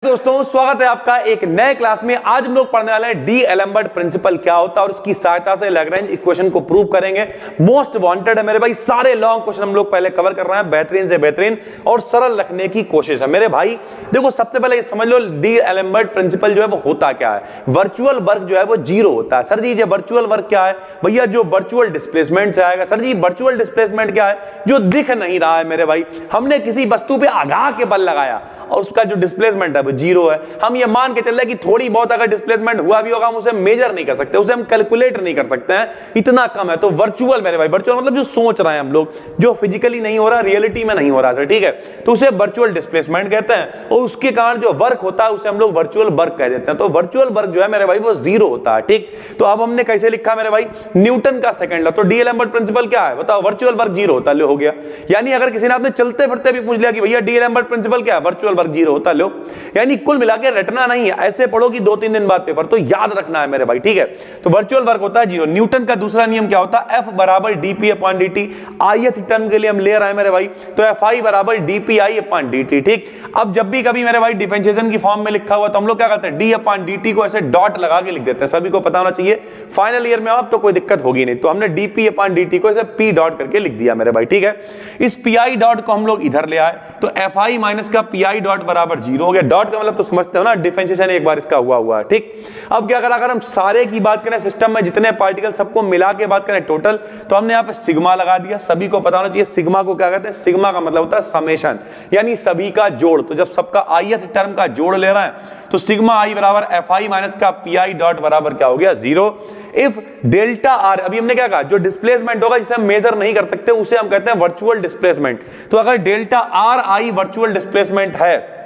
दोस्तों, स्वागत है आपका एक नए क्लास में। आज हम लोग पढ़ने वाले हैं डी एलम्बर्ट प्रिंसिपल क्या होता है और उसकी सहायता से लैग्रेंज इक्वेशन को प्रूव करेंगे। मोस्ट वांटेड है मेरे भाई, सारे लॉन्ग क्वेश्चन हम लोग पहले कवर कर रहे हैं, बेहतरीन से बेहतरीन और सरल रखने की कोशिश है मेरे भाई। देखो, सबसे पहले ये समझ लो डी एलम्बर्ट प्रिंसिपल जो है वो होता क्या है। वर्चुअल वर्क जो है वो जीरो होता है। सर जी ये वर्चुअल वर्क क्या है? भैया जो वर्चुअल डिस्प्लेसमेंट से आएगा। सर जी वर्चुअल डिस्प्लेसमेंट क्या है? जो दिख नहीं रहा है मेरे भाई। हमने किसी वस्तु पे आगाह के बल लगाया और उसका जो डिस्प्लेसमेंट है वो जीरो है। हम ये मान के चल रहे हैं कि थोड़ी बहुत अगर डिस्प्लेसमेंट हुआ भी होगा हम उसे मेजर नहीं कर सकते, उसे हम कैलकुलेट नहीं कर सकते हैं, इतना कम है। तो वर्चुअल मेरे भाई, वर्चुअल मतलब जो सोच रहे हैं हम लोग, जो फिजिकली नहीं हो रहा, रियलिटी में नहीं हो रहा, ठीक है, तो उसे वर्चुअल डिस्प्लेसमेंट कहते हैं। और उसके कारण जो वर्क होता है उसे हम लोग वर्चुअल वर्क कह देते हैं। तो वर्चुअल वर्क जो है मेरे भाई वो जीरो होता है। ठीक, तो अब हमने कैसे लिखा मेरे भाई? न्यूटन का सेकंड लॉ। तो डी एलम्बर्ट प्रिंसिपल क्या है बताओ? वर्चुअल वर्क जीरो होता है, हो गया। यानी अगर किसी ने आपने चलते फिरते भी पूछ लिया कि भैया डी एलम्बर्ट प्रिंसिपल क्या है? वर्चुअल वर्क जीरो होता है, यानी कुल मिला के रटना नहीं है, ऐसे पढ़ो कि 2-3 दिन बाद पेपर, तो याद रखना है मेरे भाई। ठीक है, तो वर्चुअल वर्क होता है जीरो। न्यूटन का दूसरा नियम क्या होता है? F बराबर dp upon dt। ith term के लिए हम ले रहे हैं मेरे भाई, तो Fi बराबर dpi अपॉन dt। ठीक, अब जब भी कभी मेरे भाई डिफरेंशिएशन की फॉर्म में लिखा हुआ तो हम लोग क्या करते हैं? d अपॉन dt को ऐसे डॉट लगा के लिख देते हैं। सभी को पता होना चाहिए, फाइनल ईयर में आप तो कोई दिक्कत होगी नहीं। तो हमने dp अपॉन dt को ऐसे p डॉट करके लिख दिया मेरे भाई। ठीक है, इस pi डॉट को हम लोग इधर ले आए तो Fi माइनस का pi डॉट बराबर जीरो हो गया। डॉट का मतलब तो समझते हो ना, डिफरेंशिएशन एक बार इसका हुआ है। ठीक, अब क्या करा, अगर हम सारे की बात करें, सिस्टम में जितने पार्टिकल सबको मिला के बात करें टोटल, तो हमने यहाँ पे सिग्मा लगा दिया। सभी को पता होना चाहिए सिग्मा को क्या कहते हैं? सिग्मा का मतलब होता है समेशन, यानी सभी का जोड़। तो जब सबका ith टर्म का जोड़ ले रहा है तो सिग्मा आई बराबर Fi माइनस का pi डॉट बराबर क्या हो गया? जीरो। इफ डेल्टा आर, अभी हमने क्या कहा? जो डिस्प्लेसमेंट होगा जिसे हम मेजर नहीं कर सकते उसे हम कहते हैं वर्चुअल डिस्प्लेसमेंट। तो अगर डेल्टा आर आई वर्चुअल डिस्प्लेसमेंट है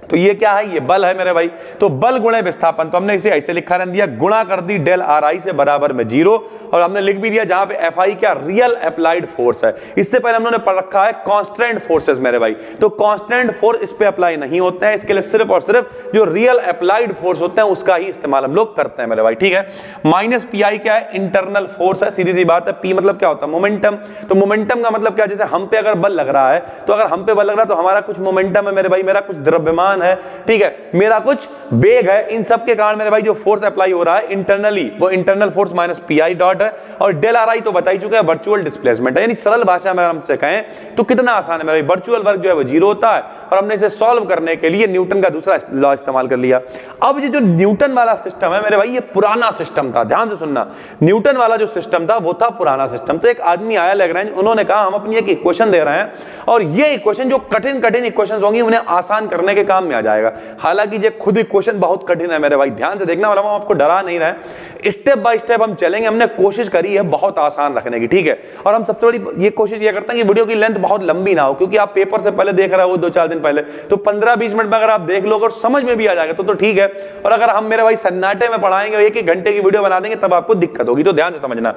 तो ये क्या है? ये बल है मेरे भाई। तो बल गुणे विस्थापन, तो हमने इसे ऐसे लिखा रख दिया, गुणा कर दी डेल आर आई से बराबर में जीरो। और हमने लिख भी दिया जहां पे एफ आई क्या? रियल अप्लाइड फोर्स है। इससे पहले हमने पढ़ रखा है कांस्टेंट फोर्सेस मेरे भाई। तो कांस्टेंट फोर्स इस पे अप्लाई नहीं होते हैं, इसके लिए सिर्फ और सिर्फ जो रियल अप्लाइड फोर्स होते हैं उसका ही इस्तेमाल हम लोग करते हैं मेरे भाई। ठीक है, माइनस पी आई क्या है? इंटरनल फोर्स है, सीधी सी बात है। पी मतलब क्या होता है? मोमेंटम। तो मोमेंटम का मतलब क्या? जैसे हम पे अगर बल लग रहा है, तो अगर हम पे बल लग रहा है तो हमारा कुछ मोमेंटम है मेरे भाई, मेरा कुछ द्रव्यमान है, ठीक है, मेरा कुछ वेग है। इन सब के कारण मेरे भाई जो फोर्स अप्लाई हो रहा है इंटरनली, वो internal force minus P I dot है। और डेल आर आई तो बता ही चुके हैं, वर्चुअल डिस्प्लेसमेंट है। यानी सरल भाषा में हमसे कहें तो कितना आसान है मेरे भाई, वर्चुअल वर्क जो है वो जीरो होता है। और हमने इसे सॉल्व करने के लिए न्यूटन का दूसरा लॉ इस्तेमाल कर लिया। अब ये जो न्यूटन वाला सिस्टम है मेरे भाई, ये पुराना सिस्टम था। ध्यान से सुनना, न्यूटन वाला जो सिस्टम था वो था पुराना सिस्टम। तो एक आदमी आया लैग्रेंज, उन्होंने कहा हम अपनी एक इक्वेशन दे रहे हैं और ये इक्वेशन जो कठिन कठिन इक्वेशन होंगी उन्हें आसान करने के काम में आ जाएगा। हालांकि ये खुद इक्वेशन बहुत कठिन है मेरे भाई, ध्यान से देखना वाला, हम आपको डरा नहीं रहे, स्टेप बाय स्टेप हम चलेंगे। हमने कोशिश करी है बहुत आसान रखने की, ठीक है। और हम सबसे बड़ी ये कोशिश ये करते हैं कि वीडियो की लेंथ बहुत लंबी ना हो, क्योंकि आप पेपर से पहले देख रहे हो 2-4 दिन पहले, तो 15-20 मिनट में अगर आप देख लोगे और समझ में भी आ जाएगा तो ठीक है। और अगर हम मेरे भाई सन्नाटे में पढ़ाएंगे, 1-1 घंटे की वीडियो बना देंगे, तब आपको दिक्कत होगी। तो ध्यान से समझना,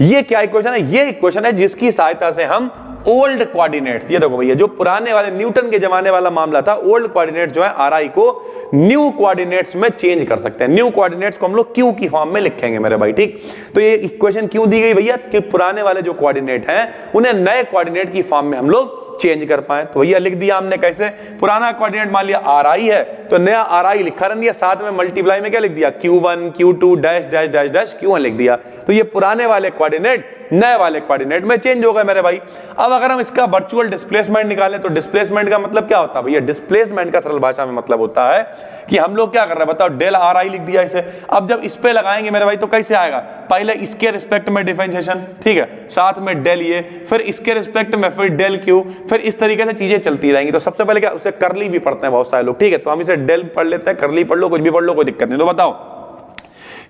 ये क्या इक्वेशन है? ये इक्वेशन है जिसकी सहायता से हम ओल्ड कोऑर्डिनेट्स, ये देखो भैया, जो पुराने वाले न्यूटन के जमाने वाला मामला था, ओल्ड कोऑर्डिनेट्स जो है आर आई को न्यू कोऑर्डिनेट्स में चेंज कर सकते हैं। न्यू कोऑर्डिनेट्स को हम लोग क्यू की फॉर्म में लिखेंगे मेरे भाई। ठीक, तो ये इक्वेशन क्यों दी गई भैया? कि पुराने वाले जो कोऑर्डिनेट हैं उन्हें नए कोऑर्डिनेट की फॉर्म में हम लोग चेंज कर पाए। तो भैया लिख दिया हमने कैसे? पुराना कोऑर्डिनेट मान लिया आर आई है, तो नया आर आई लिखा रह दिया, साथ में मल्टीप्लाई में क्या लिख दिया? Q1 Q2 dash dash dash dash Q1 लिख दिया। तो ये पुराने वाले कोऑर्डिनेट नए वाले कोऑर्डिनेट में चेंज हो गए मेरे भाई। अब अगर हम इसका वर्चुअल डिस्प्लेसमेंट निकालें तो डिस्प्लेसमेंट का मतलब क्या होता है भैया? डिस्प्लेसमेंट का सरल भाषा में मतलब होता है कि हम लोग क्या कर रहे हैं बताओ? डेल आर आई लिख दिया इसे। अब जब इस पे लगाएंगे मेरे भाई तो कैसे आएगा? पहले इसके रिस्पेक्ट में डिफरेंशिएशन, ठीक है, साथ में डेल ये, फिर इसके रिस्पेक्ट में फिर डेल क्यू, फिर इस तरीके से चीजें चलती रहेंगी। तो सबसे पहले क्या, उसे करली भी पढ़ते हैं बहुत सारे लोग, ठीक है, तो हम इसे डेल पढ़ लेते हैं, करली पढ़ लो, कुछ भी पढ़ लो, कोई दिक्कत नहीं। तो बताओ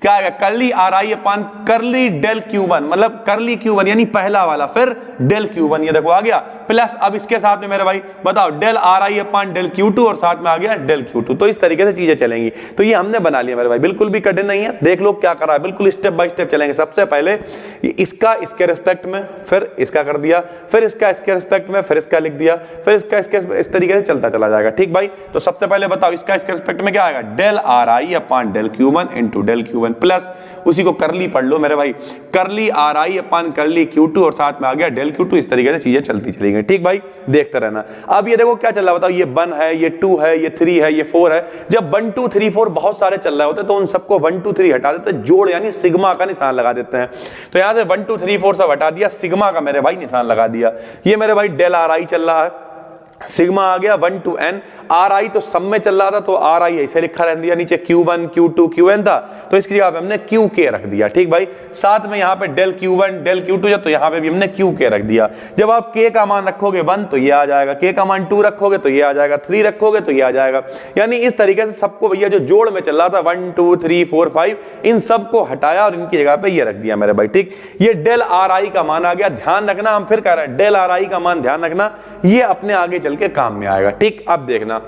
क्या आएगा? करली आर आई अपान करली डेल Q1, मतलब करली Q1 यानी पहला वाला, फिर डेल Q1, ये देखो आ गया, प्लस अब इसके साथ में मेरे भाई बताओ del R I upon del Q2 और साथ में आ गया डेल Q2। तो इस तरीके से चीजें चलेंगी। तो ये हमने बना लिया मेरे भाई, बिल्कुल भी कठिन नहीं है। देख लो क्या करा है, बिल्कुल स्टेप बाय स्टेप चलेंगे। सबसे पहले इसका इसके रिस्पेक्ट में, फिर इसका कर दिया, फिर इसका इसके रिस्पेक्ट में, फिर इसका लिख दिया, फिर इसका इसके, इस तरीके से चलता चला जाएगा। ठीक भाई, तो सबसे पहले बताओ इसका इसके रिस्पेक्ट में क्या आएगा? Del R I upon del Q1 into del Q1 Q1 plus उसी को करली पढ़ लो मेरे भाई, करली RI अपन करली Q2 और साथ में आ गया डेल Q2। इस तरीके से चीजें चलती चली गई। ठीक भाई, देखते रहना। अब ये देखो क्या चल रहा है बताओ, ये 1 है, ये 2 है, ये 3 है, ये 4 है। जब 1 2 3 4 बहुत सारे चल रहे होते तो उन सबको 1 2 3 हटा देते, जोड़ यानी सिग्मा का निशान लगा देते हैं। तो यहां से 1 2 3 4 सब हटा दिया, सिग्मा का मेरे भाई निशान लगा दिया। ये मेरे भाई डेल RI चल रहा है, सिग्मा आ गया 1 to n, RI तो सब में चल रहा था तो RI ऐसे लिखा रह दिया, नीचे Q1 Q2 Qn था तो इसकी जगह पे हमने QK रख दिया। ठीक भाई, साथ में यहाँ पे डेल Q1 डेल Q2 तो यहाँ पे भी हमने QK रख दिया। जब आप K का मान रखोगे 1 तो ये आ जाएगा, K का मान 2 रखोगे तो ये आ जाएगा, 3 रखोगे तो ये आ जाएगा। यानी इस तरीके से सबको भैया जो जोड़ में चल रहा था 1 2 3 4 5 इन सबको हटाया और इनकी जगह पे ये रख दिया मेरे भाई। ठीक, ये डेल RI का मान आ गया, ध्यान रखना, हम फिर कह रहे हैं डेल RI का मान ध्यान रखना, ये अपने आगे चल के काम में आएगा। ठीक, अब देखना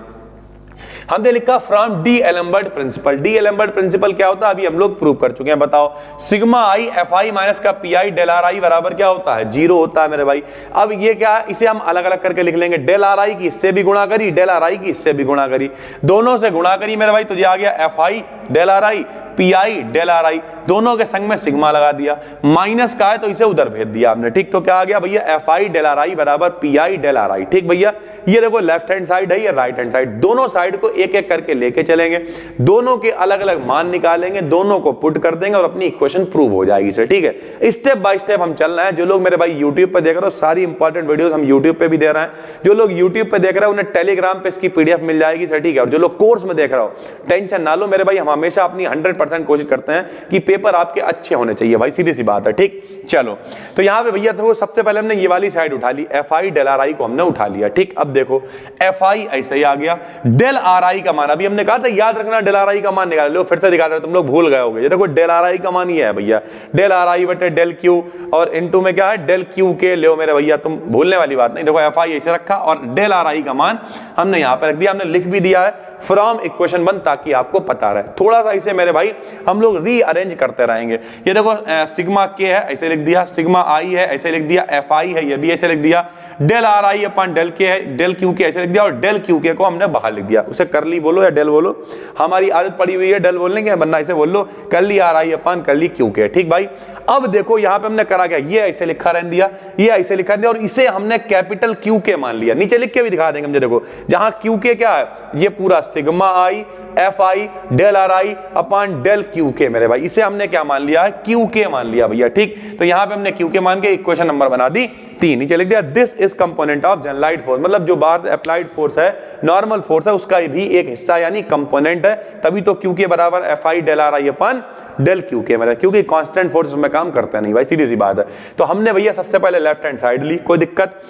हमने लिखा from d'Alembert principle. D'Alembert principle क्या होता है अभी हम लोग प्रूव कर चुके हैं। बताओ, sigma I F I minus का P I del R I बराबर क्या होता है, 0 होता है मेरे भाई। अब ये क्या है, इसे हम अलग अलग करके लिख लेंगे। डेल आर आई की इससे भी गुणा करी, डेल आर आई की इससे भी गुणा करी, दोनों से गुणा करी मेरे भाई, तो ये आ गया F I del R I P I del R I, दोनों के संग में सिग्मा लगा दिया। माइनस का है तो इसे उधर भेज दिया हमने। ठीक, तो क्या आ गया भैया, F I del R I बराबर P I del R I. ठीक भैया, ये देखो लेफ्ट हैंड साइड है, ये राइट हैंड साइड, दोनों साइड को एक एक करके लेके चलेंगे, दोनों के अलग अलग मान निकालेंगे, दोनों को पुट कर देंगे और अपनी इक्वेशन प्रूव हो जाएगी सर। ठीक है, स्टेप बाय स्टेप हम चल रहे हैं। जो लोग मेरे भाई यूट्यूब पे देख रहे हो, सारी इंपॉर्टेंट वीडियोस हम यूट्यूब पे भी दे रहे हैं। जो लोग यूट्यूब पे देख रहे हो उन्हें टेलीग्राम पे इसकी पीडीएफ मिल जाएगी सर। ठीक है, और जो लोग कोर्स में देख रहे हो टेंशन ना लो मेरे भाई, हम हमेशा अपनी 100% कोशिश करते हैं कि पेपर आपके अच्छे होने चाहिए भाई, सीधी सी बात है। ठीक, चलो तो यहां पे भैया देखो, सबसे पहले हमने ये वाली साइड उठा ली, F I del R I को हमने उठा लिया। ठीक, अब देखो एफ आई ऐसे ही आ गया, डेल आर आई का मान अभी हमने कहा था याद रखना, डेल आर आई का मान निकाल लो, फिर से दिखा रहे तुम लोग भूल गए होगे। ये देखो डेल आर आई का मान ये है भैया, डेल आर आई बटे डेल क्यू, और इनटू में क्या है डेल क्यू के, ले मेरे भैया तुम भूलने वाली बात नहीं। देखो एफ आई ऐसे रखा और डेल आर आई का मान हमने यहां पर रख दिया, हमने लिख भी दिया है फ्रॉम इक्वेशन 1 ताकि आपको पता रहे। थोड़ा सा इसे मेरे भाई हम लोग रीअरेंज करते रहेंगे। ये देखो सिग्मा के है ऐसे लिख दिया, सिग्मा आई है ऐसे लिख दिया, एफ आई है ये भी ऐसे लिख दिया, del R I upon del K है, डेल क्यू के ऐसे लिख दिया, और डेल क्यू के को हमने बाहर लिख दिया। उसे करली बोलो या डेल बोलो, हमारी आदत पड़ी हुई है डेल बोलने की, वरना इसे बोल लो करली आर आई अपन करली क्यू के। ठीक भाई, अब देखो यहां पे हमने करा क्या, ये ऐसे लिखा रहने दिया, ये ऐसे लिखा दिया, और इसे हमने कैपिटल क्यू के मान लिया। नीचे लिख के भी दिखा देंगे मुझे, देखो जहां क्यू के क्या है, ये पूरा sigma I F I del R I upon del Q K मेरे भाई, इसे हमने क्या मान लिया है, क्यू के मान लिया भैया। ठीक, तो यहां पे हमने क्यू के मान के इक्वेशन नंबर बना दी 3। नीचे लिख दिया this is component of generalized force, मतलब जो बाहर से अप्लाइड फोर्स है, नॉर्मल फोर्स है, उसका भी एक हिस्सा यानी कंपोनेंट है, तभी तो क्यू के बराबर F I del R I upon del Q K मेरा, क्योंकि कांस्टेंट फोर्स में काम करता नहीं भाई, सीधी सी बात है। तो हमने भैया सबसे पहले लेफ्ट हैंड साइड ली, कोई दिक्कत,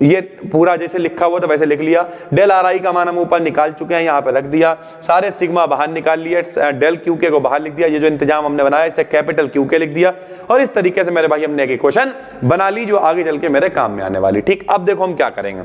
ये पूरा जैसे लिखा हुआ था वैसे लिख लिया। डेल आर आई का मान हम ऊपर निकाल चुके हैं, यहाँ पे रख दिया, सारे सिग्मा बाहर निकाल लिए, डेल क्यू के को बाहर लिख दिया, ये जो इंतजाम हमने बनाया इसे कैपिटल क्यू के लिख दिया, और इस तरीके से मेरे भाई हमने एक इक्वेशन बना ली जो आगे चल के मेरे काम में आने वाली। ठीक, अब देखो हम क्या करेंगे,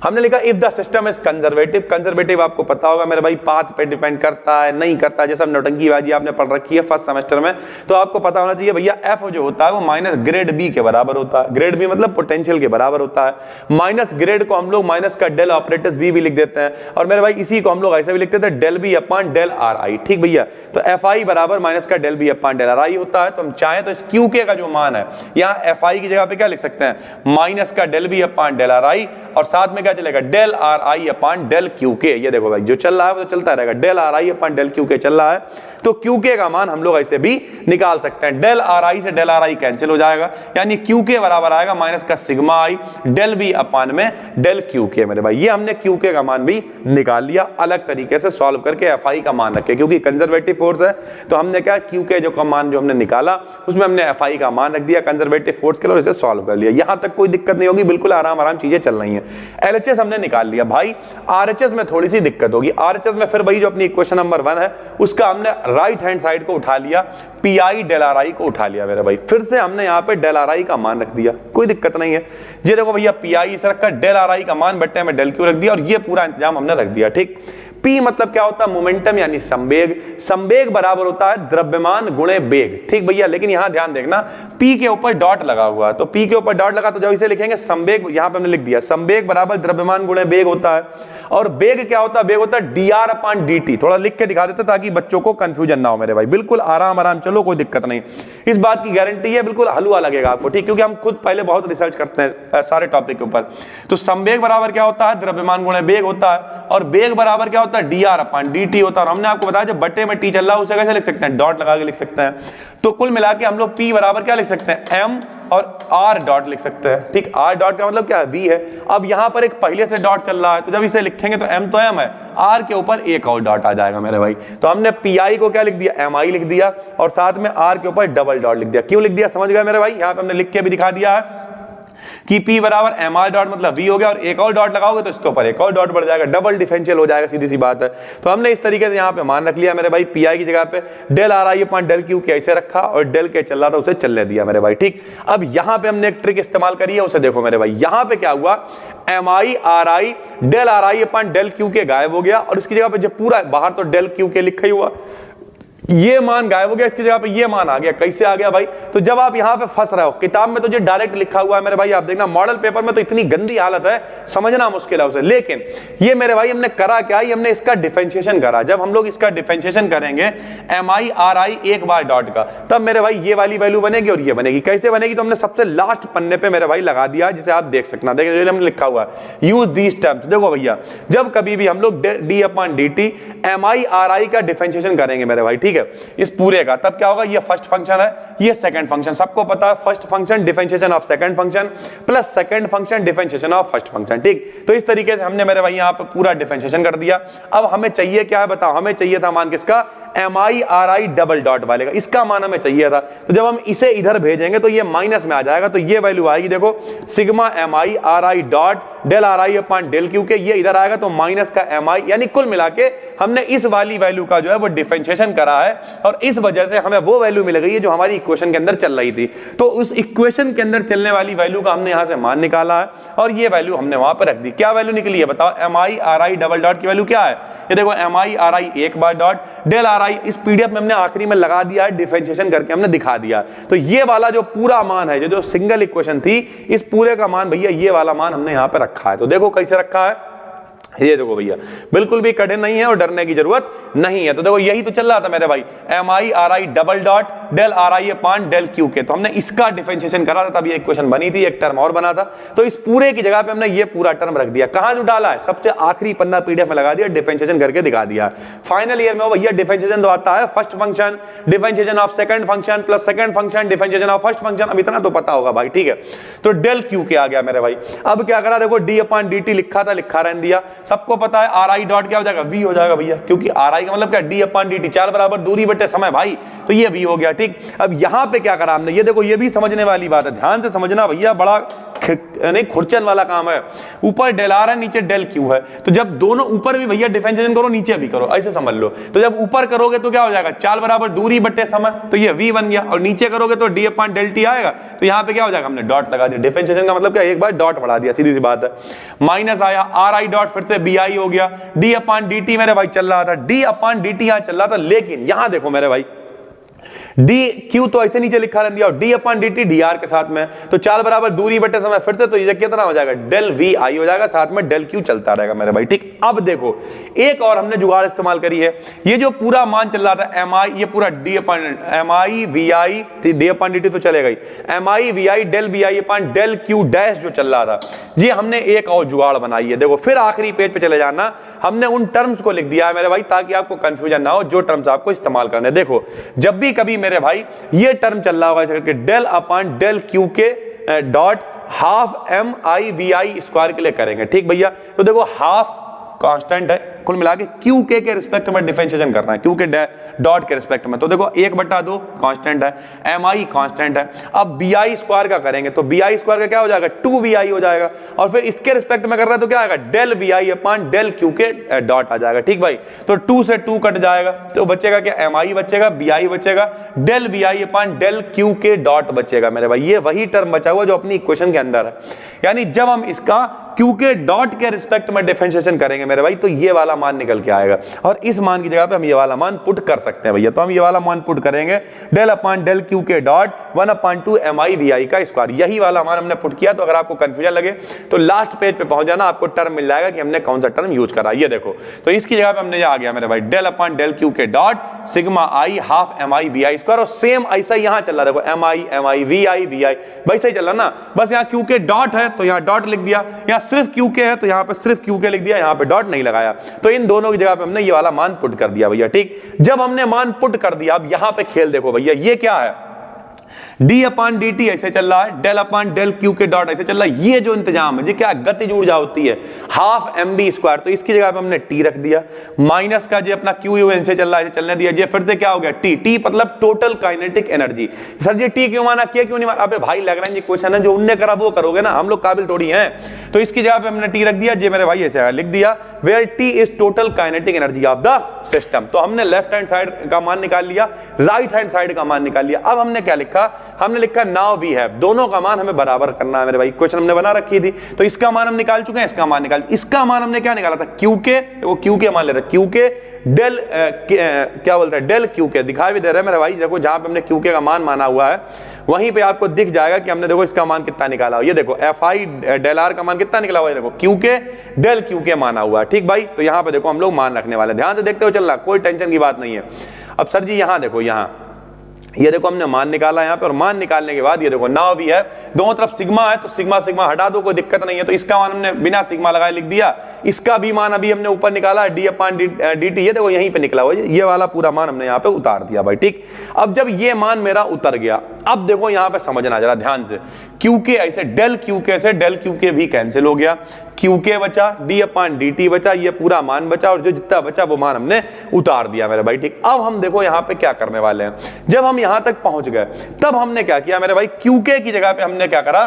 हमने लिखा if the system is conservative. Conservative आपको पता होगा मेरे भाई, पाथ पे डिपेंड करता है नहीं करता, जैसे नौटंकीबाजी आपने पढ़ रखी है फर्स्ट सेमेस्टर में, तो आपको पता होना चाहिए भैया एफ जो होता है वो माइनस ग्रेड बी के बराबर होता है। ग्रेड बी मतलब पोटेंशियल के बराबर होता है। माइनस ग्रेड को हम लोग माइनस का डेल ऑपरेटर्स बी भी लिख देते हैं, और मेरे भाई इसी को हम लोग ऐसे भी लिखते थे del B upon del R I. ठीक भैया, तो एफ आई बराबर माइनस का del B upon del R I होता है। तो हम चाहें तो इस क्यू के का जो मान है, यहाँ एफ आई की जगह पे क्या लिख सकते हैं, माइनस का del B upon del R I, और साथ में क्या चलेगा del R I upon del Q K. ये देखो भाई जो चल रहा है वो तो चलता रहेगा, del R I upon del Q K चल रहा है, तो क्यू के का मान हम लोग ऐसे भी निकाल सकते हैं। डेल आर आई से डेल आर आई कैंसिल हो जाएगा, यानी क्यू के बराबर आएगा माइनस का सिग्मा आई डेल बी अपॉन में डेल क्यू के मेरे भाई। ये हमने क्यू के का मान भी निकाल लिया अलग तरीके से सॉल्व करके, एफ आई का मान रखे, क्योंकि कंजर्वेटिव फोर्स है तो हमने क्या क्यू के जो मान जो हमने निकाला उसमें हमने एफ आई का मान रख दिया कंजर्वेटिव फोर्स के लिए, इसे सॉल्व कर लिया। यहां तक कोई दिक्कत नहीं होगी, बिल्कुल आराम आराम चीजें चल रही हैं। एलएचएस हमने निकाल लिया भाई, आरएचएस में थोड़ी सी दिक्कत होगी। आरएचएस में फिर वही जो अपनी इक्वेशन नंबर 1 है उसका हमने राइट हैंड साइड को उठा लिया, P I del R I को उठा लिया मेरे भाई, फिर से हमने यहाँ पे डेल आर आई का मान रख दिया, कोई दिक्कत नहीं है। ये देखो भैया पी आई इसे रखा, डेल आर आई का मान बट्टे में डेल क्यू रख दिया, और ये पूरा इंतजाम हमने रख दिया। ठीक, P मतलब क्या होता है, मोमेंटम यानी संवेग। संवेग बराबर होता है द्रव्यमान गुणे वेग। ठीक भैया, लेकिन यहां ध्यान देखना P के ऊपर डॉट लगा हुआ है, तो P के ऊपर डॉट लगा तो जब इसे लिखेंगे संवेग, यहां पे हमने लिख दिया संवेग बराबर द्रव्यमान गुणे वेग होता है। और वेग क्या होता है? वेग होता है dr/dt। थोड़ा लिख के दिखा देते ताकि बच्चों को कंफ्यूजन ना हो मेरे भाई। बिल्कुल आराम आराम चलो, कोई दिक्कत नहीं, इस बात की गारंटी है, बिल्कुल हलवा लगेगा आपको, ठीक, क्योंकि हम खुद पहले बहुत रिसर्च करते हैं सारे टॉपिक के ऊपर। तो संवेग बराबर क्या होता है? द्रव्यमान गुणे वेग होता है। और वेग बराबर क्या होता है? dr/dt होता है। और हमने आपको बताया जब बट्टे में टी चल रहा है उसे कैसे लिख सकते हैं? डॉट लगा के लिख सकते हैं। तो कुल मिला के हम लोग p बराबर क्या लिख सकते हैं? m और r डॉट लिख सकते हैं, ठीक। r डॉट का मतलब क्या है? v है। अब यहां पर एक पहले से डॉट चल रहा है, तो जब इसे लिखेंगे तो m तो m है, r के ऊपर एक और डॉट आ जाएगा मेरे भाई। तो हमने pi को क्या लिख दिया? mi लिख दिया, और साथ में r के ऊपर डबल डॉट लिख दिया। क्यों लिख दिया समझ गए मेरे भाई? यहां पे हमने लिख के भी दिखा दिया है कि P बराबर mr डॉट मतलब V हो गया, और एक और डॉट लगाओगे तो इसके ऊपर एक और डॉट बढ़ जाएगा, डबल डिफरेंशियल हो जाएगा, सीधी सी बात है। तो हमने इस तरीके से यहाँ पे मान रख लिया मेरे भाई, Pi की जगह पे del RI upon del Q K ऐसे रखा, और डेल के चल रहा था उसे चलने दिया मेरे भाई, ठीक। अब यहाँ पे हमने एक ट्रिक इस्तेमाल करी है, उसे देखो मेरे भाई। यहाँ पे क्या हुआ? mi RI del RI upon del Q K गायब हो गया, और इसकी जगह पे जब पूरा बाहर तो डेल Q के लिखा ही हुआ, ये मान गायब हो गया, इसकी जगह पे ये मान आ गया। कैसे आ गया भाई? तो जब आप यहां पे फंस रहे हो, किताब में तो जो डायरेक्ट लिखा हुआ है मेरे भाई, आप देखना मॉडल पेपर में तो इतनी गंदी हालत है, समझना मुश्किल है उसे। लेकिन ये मेरे भाई हमने करा क्या? ये हमने इसका डिफरेंशिएशन करा। जब हम लोग इसका डिफरेंशिएशन करेंगे mi RI एक बार डॉट का, तब मेरे भाई ये वाली वैल्यू बनेगी और ये बनेगी। कैसे बनेगी? तो हमने सबसे लास्ट पन्ने पे मेरे भाई लगा दिया, जिसे आप देख सकना। देखिए हमने लिखा हुआ है यूज दीज टर्म्स। देखो भैया, जब कभी भी हम लोग d/dt mi RI का डिफरेंशिएशन करेंगे मेरे भाई, ठीक है, इस पूरे का, तब क्या होगा? ये फर्स्ट फंक्शन है, ये सेकंड फंक्शन। सबको पता है first function differentiation of second function plus second function differentiation of first function, ठीक। तो इस तरीके से हमने मेरे भाई यहाँ पे पूरा डिफरेंशिएशन कर दिया। अब हमें चाहिए क्या है बताओ? हमें चाहिए था मान किसका? mi RI डबल डॉट वाले का, इसका मान हमें चाहिए था। तो जब हम इसे इधर भेजेंगे तो ये माइनस में आ जाएगा, तो ये वैल्यू आएगी, देखो sigma mi RI dot del RI upon del Q K, ये इधर आएगा तो माइनस का mi, यानी कुल मिला के हमने इस वाली वैल्यू का जो है वो डिफरेंशिएशन करा है, और इस वजह से हमें वो वैल्यू मिल गई है जो हमारी इक्वेशन के अंदर चल रही थी। तो उस इक्वेशन के अंदर चलने वाली वैल्यू का हमने यहां से मान निकाला है, और ये वैल्यू हमने वहां पर रख दी। क्या वैल्यू निकली है बताओ? mi RI डबल डॉट की वैल्यू क्या है? ये देखो mi RI एक बार डॉट डेल RI, इस पीडीएफ में हमने आखिरी में लगा दिया है, डिफरेंशिएशन करके हमने दिखा दिया। तो ये वाला जो पूरा मान है, जो सिंगल इक्वेशन थी, इस पूरे का मान भैया ये वाला मान हमने यहां पे रखा है। तो देखो कैसे रखा है, ये देखो भैया, बिल्कुल भी कठिन नहीं है और डरने की जरूरत नहीं है। तो देखो यही तो चल रहा था मेरे भाई, mi RI double dot del RI upon del Q K, तो हमने इसका डिफरेंशिएशन करा था, तब ये इक्वेशन बनी थी, एक टर्म और बना था। तो इस पूरे की जगह पे हमने ये पूरा टर्म रख दिया। कहां जो डाला है? सबसे आखिरी पन्ना पीडीएफ में लगा दिया, डिफरेंशिएशन करके दिखा दिया। फाइनल ईयर में वो भैया डिफरेंशिएशन तो आता है, first function differentiation of second function plus second function differentiation of first function. अब इतना तो पता होगा भाई, ठीक है। तो डेल Q के आ गया मेरे भाई। अब क्या करा? देखो d/dt लिखा था, लिखा रहने दिया। सबको पता है RI डॉट क्या हो जाएगा? V हो जाएगा भैया, क्योंकि RI का मतलब क्या? d/dt, चाल बराबर दूरी बटे समय भाई, तो ये V हो गया, ठीक। अब यहां पे क्या करा हमने? ये देखो, ये भी समझने वाली बात है, ध्यान से समझना भैया, बड़ा नहीं खुरचन वाला काम है। ऊपर डेल R है, नीचे डेल Q है, तो जब दोनों ऊपर भी भैया डिफरेंशिएशन करो, नीचे भी करो, ऐसे समझ लो। तो जब ऊपर करोगे तो क्या हो जाएगा? चाल बराबर दूरी बटे समय, तो ये V बन गया, और नीचे करोगे तो d/dt आएगा। तो यहाँ पे क्या हो जाएगा? हमने डॉट लगा दिया। डिफरेंशिएशन का मतलब क्या? एक बार डॉट बढ़ा दिया, सीधी सी बात है। माइनस आया, RI डॉट फिर से bi हो गया, d/dt मेरे भाई चल रहा था, d/dt यहां चल रहा था, लेकिन यहां देखो मेरे भाई, dq तो ऐसे नीचे लिखा रह दिया, और d/dt dr के साथ में, तो चाल बराबर दूरी बटे समय, फिर से तो ये कितना हो जाएगा? डेल vi हो जाएगा, साथ में डेल q चलता रहेगा मेरे भाई, ठीक। अब देखो एक और हमने जुगाड़ इस्तेमाल करी है। ये जो पूरा मान चल रहा था mi, ये पूरा mi vi d/dt तो चलेगा ही, mi vi del vi upon del q dash जो चल रहा था, ये हमने एक और जुगाड़ बनाई है। देखो फिर आखिरी पेज पे चले जाना, हमने उन टर्म्स को लिख दिया है मेरे भाई, ताकि आपको कंफ्यूजन ना हो, जो टर्म्स आपको इस्तेमाल करने। देखो जब भी कभी मेरे भाई ये टर्म चल रहा होगा ऐसे करके, del upon del Q K dot half mi vi square के लिए करेंगे, ठीक भैया। तो देखो हाफ कांस्टेंट है, कुल मिला के Q के रिस्पेक्ट में डिफरेंशिएशन करना है, Q के डॉट के रिस्पेक्ट में। तो देखो 1/2 कांस्टेंट है, mi कांस्टेंट है। अब bi स्क्वायर का करेंगे तो bi स्क्वायर का क्या हो जाएगा? 2vi हो जाएगा, और फिर इसके रिस्पेक्ट में कर रहा है तो क्या आएगा? Del vi upon del Q K dot आ जाएगा, ठीक भाई। तो 2 से 2 कट जाएगा, तो बचेगा क्या? mi बचेगा, bi बचेगा, del vi upon del Q K dot बचेगा मेरे भाई। ये वही टर्म बचा हुआ जो अपनी इक्वेशन के अंदर है, यानी जब हम इसका Q के डॉट के रिस्पेक्ट में डिफरेंशिएशन करेंगे मेरे भाई, तो ये वाला वाला मान निकल के आएगा और इस मान की जगह पे हम ये वाला मान पुट कर सकते हैं भैया। तो हम ये वाला मान पुट करेंगे डेल अपॉन डेल क्यू के डॉट 1/2 mi vi का स्क्वायर, यही वाला मान हमने पुट किया। तो अगर आपको कंफ्यूजन लगे तो लास्ट पेज पे पहुंच जाना, आपको टर्म मिल जाएगा कि हमने कौन सा टर्म यूज करा। ये देखो, तो इसकी जगह पे हमने ये आ गया मेरे भाई डेल अपॉन डेल क्यू के dot sigma i half mi vi square, और सेम ऐसा यहां चल रहा है, देखो mi vi vi भाई सही चल रहा ना। बस यहाँ क्यू के डॉट है तो यहाँ डॉट लिख दिया, यहाँ सिर्फ क्यू के है तो यहाँ पे सिर्फ क्यू के लिख दिया, यहाँ पे डॉट नहीं लगाया। तो इन दोनों की जगह पे हमने ये वाला मान पुट कर दिया भैया। ठीक, जब हमने मान पुट कर दिया, अब यहाँ पे खेल देखो भैया, ये क्या है, डी अपॉन डी टी ऐसे चल रहा है, डेल अपॉन डेल क्यू के डॉट ऐसे चल रहा है। ये जो इंतजाम है, ये क्या गतिज ऊर्जा होती है, हाफ एम बी स्क्वायर, तो इसकी जगह पे हमने टी रख दिया, माइनस का जो अपना क्यू यू ऐसे चल रहा है चलने दिया, ये फिर से क्या हो गया टी, टी मतलब total kinetic energy. Sir G T क्यों माना, क्या क्यों नहीं माना, अबे भाई लग रहा है क्वेश्चन है जो उनने करा वो करोगे ना, हम लोग काबिल थोड़ी हैं। तो इसकी जगह पे हमने टी रख दिया, जे मेरे भाई ऐसे लिख दिया, where T is total kinetic energy of the system. तो हमने लेफ्ट हैंड साइड का मान निकाल लिया, राइट हैंड साइड का मान निकाल लिया। अब हमने क्या लिखा, हमने लिखा नाउ वी हैव, दोनों का मान हमें बराबर करना है मेरे भाई, क्वेश्चन हमने बना रखी थी। तो इसका मान हम निकाल चुके हैं, इसका मान निकाल, इसका मान हमने क्या निकाला था, क्यू के, वो क्यू के मान लेते क्यू के डेल क्या बोलते हैं डेल क्यू के, दिखाई भी दे रहा है मेरे भाई, देखो जहां पे हमने क्यू के का मान माना हुआ है वहीं पे आपको दिख जाएगा कि हमने देखो इसका मान कितना निकाला हुआ। ये देखो एफ आई डेल आर का मान कितना निकला हुआ है, देखो क्यू के डेल क्यू के माना हुआ है। ठीक भाई, तो यहाँ पे देखो हम लोग मान रखने वाले, ध्यान से देखते हो चल रहा, कोई टेंशन की बात नहीं है। अब सर जी यहाँ देखो, यहाँ ये देखो हमने मान निकाला यहाँ पे, और मान निकालने के बाद ये देखो नाउ भी है, दोनों तरफ सिग्मा है तो सिग्मा सिग्मा हटा दो, कोई दिक्कत नहीं है। तो इसका मान हमने बिना सिग्मा लगाए लिख दिया, इसका भी मान अभी हमने ऊपर निकाला डी अपॉन डी टी, ये देखो यहीं पे निकला हुआ है, ये वाला पूरा मान हमने यहाँ पे उतार दिया भाई। ठीक, अब जब ये मान मेरा उतर गया, अब देखो यहाँ पे समझना जरा ध्यान से, क्यू के ऐसे डेल क्यू के से डेल क्यू के भी कैंसिल हो गया, क्यू के बचा, डी अपॉन डी टी बचा, ये पूरा मान बचा, और जो जितना बचा वो मान हमने उतार दिया मेरे भाई। ठीक, अब हम देखो यहाँ पे क्या करने वाले हैं, जब हम यहाँ तक पहुंच गए तब हमने क्या किया मेरे भाई, क्यू के की जगह पे हमने क्या करा,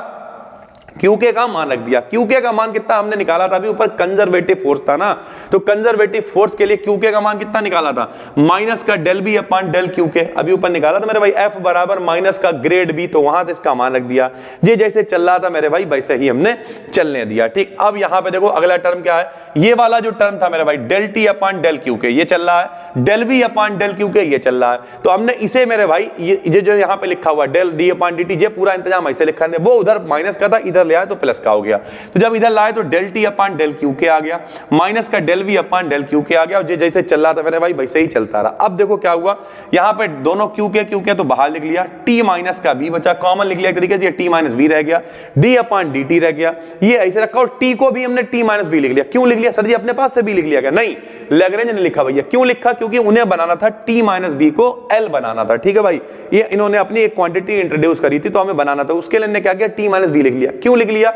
क्यू के का मान रख दिया। क्यू के का मान कितना हमने निकाला था, अभी ऊपर कंजर्वेटिव फोर्स था ना, तो कंजर्वेटिव फोर्स के लिए क्यू के का मान कितना निकाला था, माइनस का del B upon del Q K, अभी ऊपर निकाला था मेरे भाई, एफ बराबर माइनस का ग्रेड बी, तो वहां से इसका मान रख दिया। ये जैसे चल रहा था मेरे भाई वैसे ही हमने चलने दिया। ठीक, अब यहाँ पे देखो अगला टर्म क्या है, ये वाला जो टर्म था मेरे भाई del T upon del Q K, ये चल रहा है, del V upon del Q K, ये चल रहा है। तो हमने इसे मेरे भाई ये जो यहाँ पे लिखा हुआ del D upon D T, ये पूरा इंतजाम ऐसे लिखा है, वो उधर माइनस का था, इधर ले आए तो प्लस का हो गया। तो जब इधर लाए तो del T upon del Q K आ गया, माइनस का del V upon del Q K आ गया, और जैसे चल रहा था मेरे भाई वैसे ही चलता रहा। अब देखो क्या हुआ, यहाँ पे दोनों क्यू के तो बाहर लिख लिया, टी माइनस का वी बचा, कॉमन लिख लिया एक तरीके से, टी माइनस वी रह गया, डी अपॉन डी टी रह गया, ये ऐसे रखा, और टी को भी हमने टी माइनस वी लिख लिया। क्यों लिख लिया सर जी, अपने पास से भी लिख लिया क्या, नहीं, लैग्रेंज ने लिखा भैया। क्यों लिखा, क्योंकि उन्हें बनाना था टी माइनस वी को एल बनाना था। ठीक है भाई, ये इन्होंने अपनी एक क्वांटिटी इंट्रोड्यूस करी थी तो हमें बनाना था, उसके लिए क्या किया, टी माइनस वी लिख लिया। क्यों लिख लिया,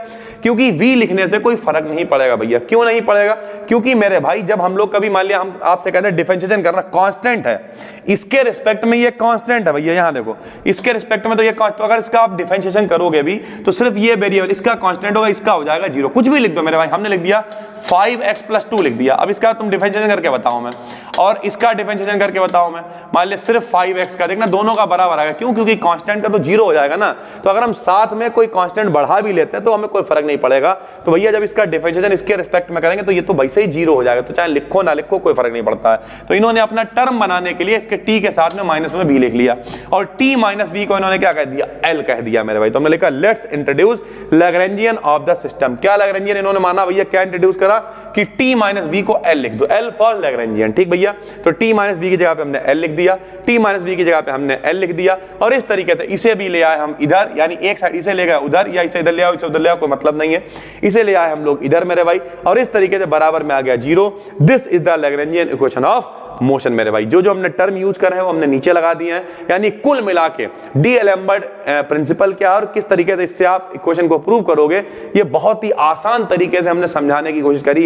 क्योंकि वी लिखने से कोई फर्क नहीं पड़ेगा भैया। क्यों नहीं पड़ेगा, क्योंकि मेरे भाई जब हम लोग कभी मान लिया हम आपसे कहते हैं डिफरेंशिएशन करना, कांस्टेंट है, इसके रिस्पेक्ट में ये कांस्टेंट है भैया, यहां देखो इसके रिस्पेक्ट में तो ये कांस्टेंट, तो अगर इसका आप डिफरेंशिएशन करोगे भी तो सिर्फ ये वेरिएबल इसका कांस्टेंट होगा, इसका हो जाएगा जीरो। कुछ भी लिख दो मेरे भाई, हमने लिख दिया 5x+2 लिख दिया। अब इसका तुम डिफरेंशिएशन करके बताओ मैं, और इसका डिफरेंशिएशन करके बताओ मैं, मान ले सिर्फ 5x का, देखना दोनों का बराबर आएगा। क्यों, क्योंकि कांस्टेंट का तो जीरो हो जाएगा ना, तो अगर हम साथ में कोई कांस्टेंट बढ़ा भी लेते हैं तो हमें कोई फर्क नहीं पड़ेगा। तो भैया जब इसका डिफरेंशिएशन इसके रिस्पेक्ट में करेंगे तो ये तो वैसे ही जीरो हो जाएगा, तो चाहे लिखो ना लिखो कोई फर्क नहीं पड़ता है। तो इन्होंने अपना टर्म बनाने के लिए इसके टी के साथ में माइनस में बी लिख लिया, और टी माइनस बी को इन्होंने क्या कह दिया, एल कह दिया मेरे भाई। तो हमने लिखा let's introduce Lagrangian of the system. क्या लैग्रेंजियन इन्होंने माना भैया, क्या इंट्रोड्यूस करा कि टी माइनस वी को एल लिख दो, एल फॉर लैग्रेंजियन। ठीक भैया, तो टी माइनस वी की जगह पे हमने एल लिख दिया, टी माइनस वी की जगह पे हमने एल लिख दिया, और इस तरीके से इसे भी ले आए हम इधर, यानी एक साइड इसे ले गए उधर, या इसे इधर ले आओ इसे उधर ले आओ, कोई मतलब नहीं है, इसे ले आए हम लोग इधर मेरे भाई, और इस तरीके से बराबर में आ गया zero. This is the Lagrangian equation of motion मेरे भाई। जो जो हमने टर्म यूज कर रहे हैं वो हमने नीचे लगा दिए हैं, यानी कुल मिला के डी एलेम्बर्ट प्रिंसिपल क्या है और किस तरीके से इससे आप इक्वेशन को प्रूव करोगे, ये बहुत ही आसान तरीके से हमने समझाने की कोशिश करी है।